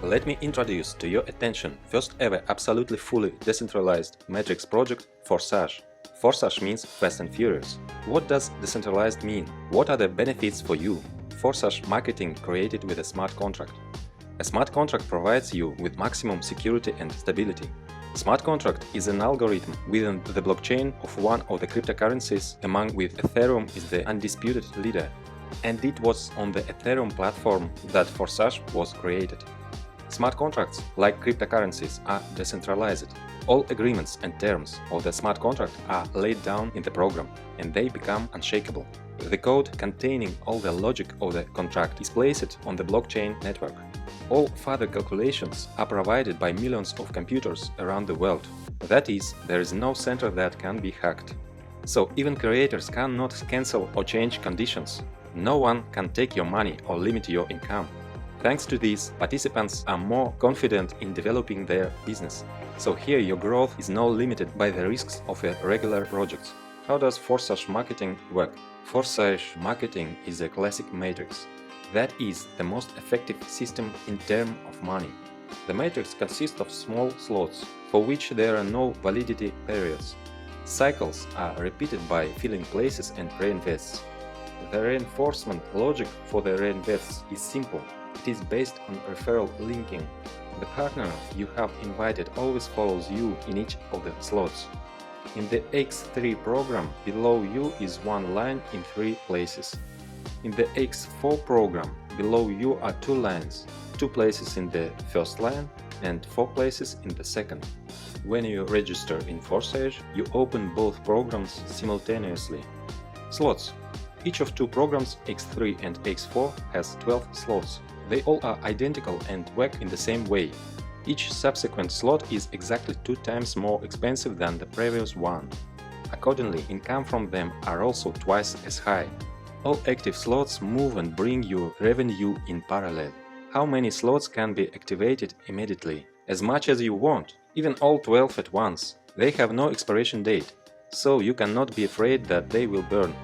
Let me introduce to your attention first ever absolutely fully decentralized matrix project Forsage. Forsage means Fast and Furious. What does decentralized mean? What are the benefits for you? Forsage Marketing created with a smart contract. A smart contract provides you with maximum security and stability. Smart contract is an algorithm within the blockchain of one of the cryptocurrencies, among which Ethereum is the undisputed leader. And it was on the Ethereum platform that Forsage was created. Smart contracts, like cryptocurrencies, are decentralized. All agreements and terms of the smart contract are laid down in the program, and they become unshakable. The code containing all the logic of the contract is placed on the blockchain network. All further calculations are provided by millions of computers around the world. That is, there is no center that can be hacked. So even creators cannot cancel or change conditions. No one can take your money or limit your income. Thanks to this, participants are more confident in developing their business. So here your growth is not limited by the risks of a regular project. How does Forsage Marketing work? Forsage Marketing is a classic matrix. That is the most effective system in terms of money. The matrix consists of small slots, for which there are no validity periods. Cycles are repeated by filling places and reinvests. The reinforcement logic for the reinvests is simple. It is based on referral linking. The partner you have invited always follows you in each of the slots. In the X3 program, below you is one line in 3 places. In the X4 program, below you are 2 lines, 2 places in the first line and 4 places in the second. When you register in Forsage, you open both programs simultaneously. Slots. Each of 2 programs, X3 and X4, has 12 slots. They all are identical and work in the same way. Each subsequent slot is exactly 2 times more expensive than the previous one. Accordingly, income from them are also twice as high. All active slots move and bring you revenue in parallel. How many slots can be activated immediately? As much as you want, even all 12 at once. They have no expiration date, so you cannot be afraid that they will burn.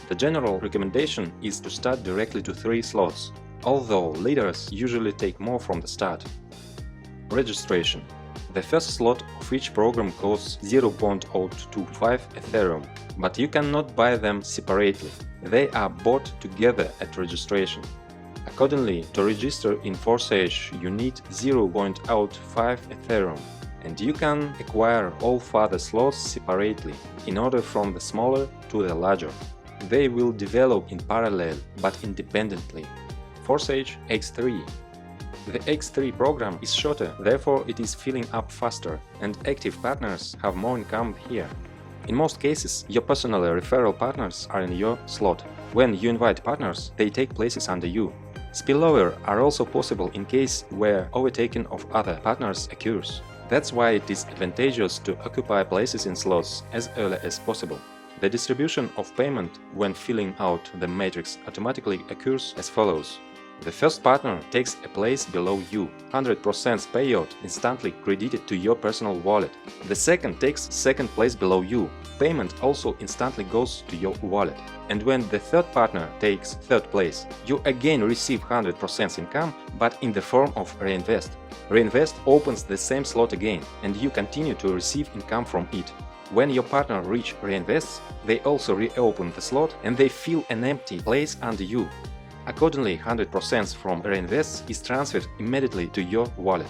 The general recommendation is to start directly to 3 slots, although leaders usually take more from the start. Registration. The first slot of each program costs 0.025 Ethereum, but you cannot buy them separately. They are bought together at registration. Accordingly, to register in Forsage, you need 0.05 Ethereum, and you can acquire all further slots separately, in order from the smaller to the larger. They will develop in parallel, but independently. Forsage X3. The X3 program is shorter, therefore it is filling up faster, and active partners have more income here. In most cases, your personal referral partners are in your slot. When you invite partners, they take places under you. Spillover are also possible in case where overtaking of other partners occurs. That's why it is advantageous to occupy places in slots as early as possible. The distribution of payment when filling out the matrix automatically occurs as follows. The first partner takes a place below you, 100% payout instantly credited to your personal wallet. The second takes second place below you, payment also instantly goes to your wallet. And when the third partner takes third place, you again receive 100% income, but in the form of Reinvest. Reinvest opens the same slot again, and you continue to receive income from it. When your partner reach Reinvests, they also reopen the slot and they fill an empty place under you. Accordingly, 100% from Reinvests is transferred immediately to your wallet.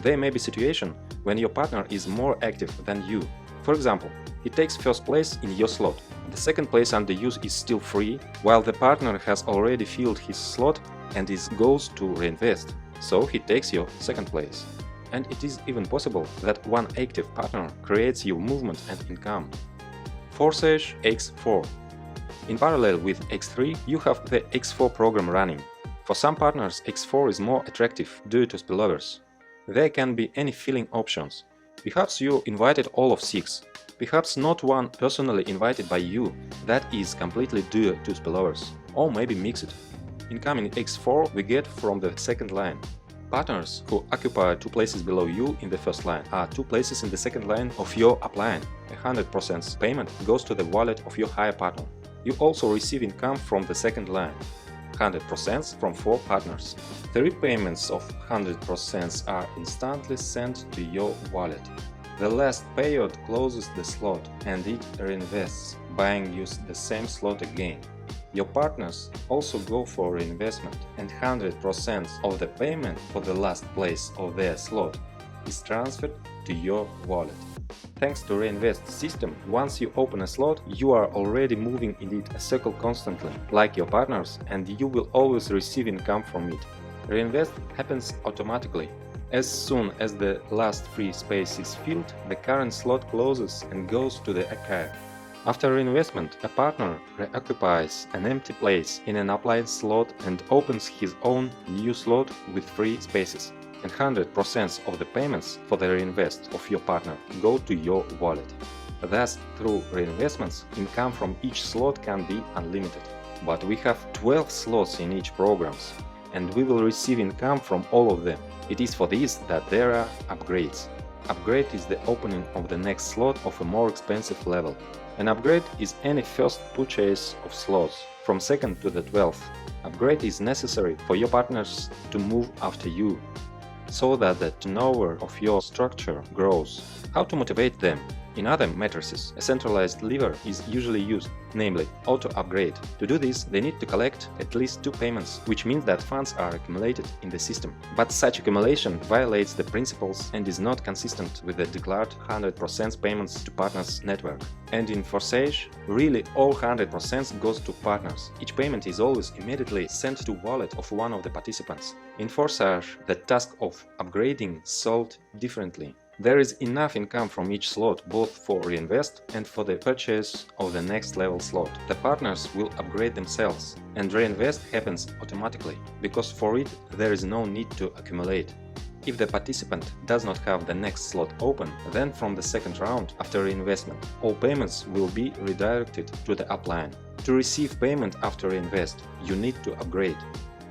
There may be situation when your partner is more active than you. For example, he takes first place in your slot. The second place under use is still free, while the partner has already filled his slot and goes to Reinvest, so he takes your second place. And it is even possible that one active partner creates your movement and income. Forsage X4. In parallel with X3, you have the X4 program running. For some partners, X4 is more attractive due to spillovers. There can be any filling options. Perhaps you invited all of 6. Perhaps not one personally invited by you, that is completely due to spillovers. Or maybe mixed. Income in X4 we get from the second line. Partners who occupy 2 places below you in the first line are 2 places in the second line of your upline. 100% payment goes to the wallet of your higher partner. You also receive income from the second line. 100% from 4 partners. 3 payments of 100% are instantly sent to your wallet. The last payout closes the slot and it reinvests, buying you the same slot again. Your partners also go for reinvestment, and 100% of the payment for the last place of their slot is transferred to your wallet. Thanks to Reinvest system, once you open a slot, you are already moving in it a circle constantly, like your partners, and you will always receive income from it. Reinvest happens automatically. As soon as the last free space is filled, the current slot closes and goes to the archive. After reinvestment, a partner reoccupies an empty place in an upline slot and opens his own new slot with free spaces. And 100% of the payments for the reinvest of your partner go to your wallet. Thus, through reinvestments, income from each slot can be unlimited. But we have 12 slots in each programs, and we will receive income from all of them. It is for this that there are upgrades. Upgrade is the opening of the next slot of a more expensive level. An upgrade is any first purchase of slots, from 2nd to the 12th. Upgrade is necessary for your partners to move after you, so that the turnover of your structure grows. How to motivate them? In other matrices, a centralized lever is usually used, namely auto-upgrade. To do this, they need to collect at least 2 payments, which means that funds are accumulated in the system. But such accumulation violates the principles and is not consistent with the declared 100% payments to partners network. And in Forsage, really all 100% goes to partners. Each payment is always immediately sent to wallet of one of the participants. In Forsage, the task of upgrading is solved differently. There is enough income from each slot both for reinvest and for the purchase of the next level slot. The partners will upgrade themselves, and reinvest happens automatically, because for it there is no need to accumulate. If the participant does not have the next slot open, then from the second round after reinvestment, all payments will be redirected to the upline. To receive payment after reinvest, you need to upgrade.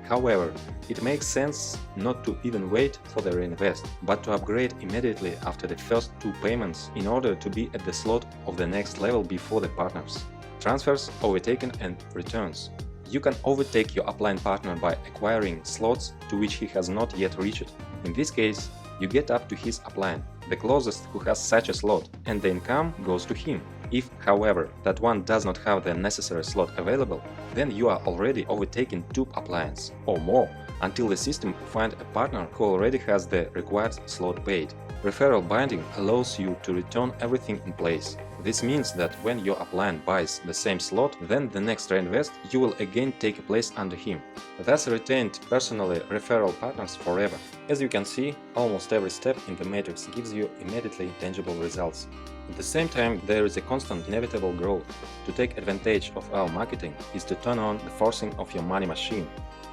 However, it makes sense not to even wait for the reinvest, but to upgrade immediately after the first 2 payments in order to be at the slot of the next level before the partners. Transfers, overtaken and returns. You can overtake your upline partner by acquiring slots to which he has not yet reached. In this case, you get up to his upline, the closest who has such a slot, and the income goes to him. If, however, that one does not have the necessary slot available, then you are already overtaking 2 uplines or more until the system finds a partner who already has the required slot paid. Referral binding allows you to return everything in place. This means that when your upline buys the same slot, then the next reinvest you will again take a place under him. Thus retained personally referral partners forever. As you can see, almost every step in the matrix gives you immediately tangible results. At the same time, there is a constant inevitable growth. To take advantage of our marketing is to turn on the forcing of your money machine.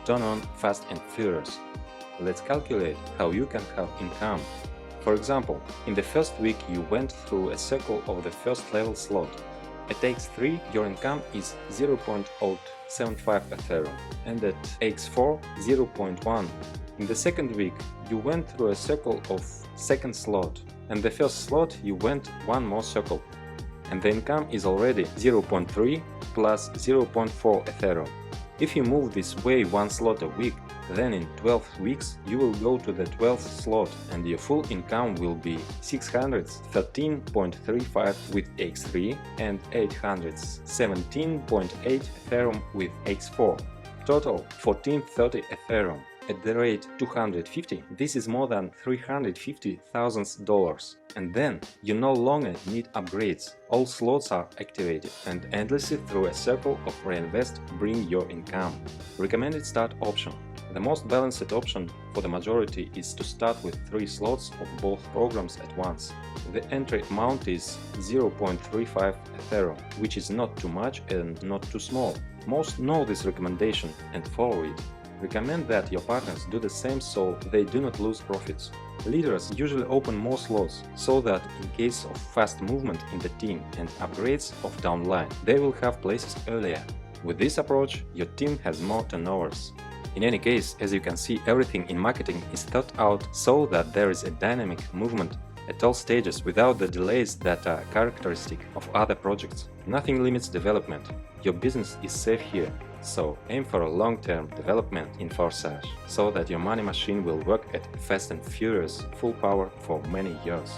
Turn on Fast and Furious. Let's calculate how you can have income. For example, in the first week you went through a circle of the first level slot. At x3 your income is 0.075 Ethereum and at x4 0.1. In the second week you went through a circle of second slot, and the first slot you went one more circle, and the income is already 0.3 plus 0.4 Ethereum. If you move this way one slot a week, then in 12 weeks you will go to the 12th slot and your full income will be 613.35 with x3 and 817.8 Ethereum with x4. Total 1430 Ethereum. At the rate 250, this is more than $350,000. And then you no longer need upgrades. All slots are activated and endlessly through a circle of reinvest bring your income. Recommended start option. The most balanced option for the majority is to start with 3 slots of both programs at once. The entry amount is 0.35 Ethereum, which is not too much and not too small. Most know this recommendation and follow it. Recommend that your partners do the same so they do not lose profits. Leaders usually open more slots so that in case of fast movement in the team and upgrades of downline, they will have places earlier. With this approach, your team has more turnovers. In any case, as you can see, everything in marketing is thought out so that there is a dynamic movement at all stages without the delays that are characteristic of other projects. Nothing limits development. Your business is safe here. So aim for a long-term development in Forsage, so that your money machine will work at fast and furious full power for many years.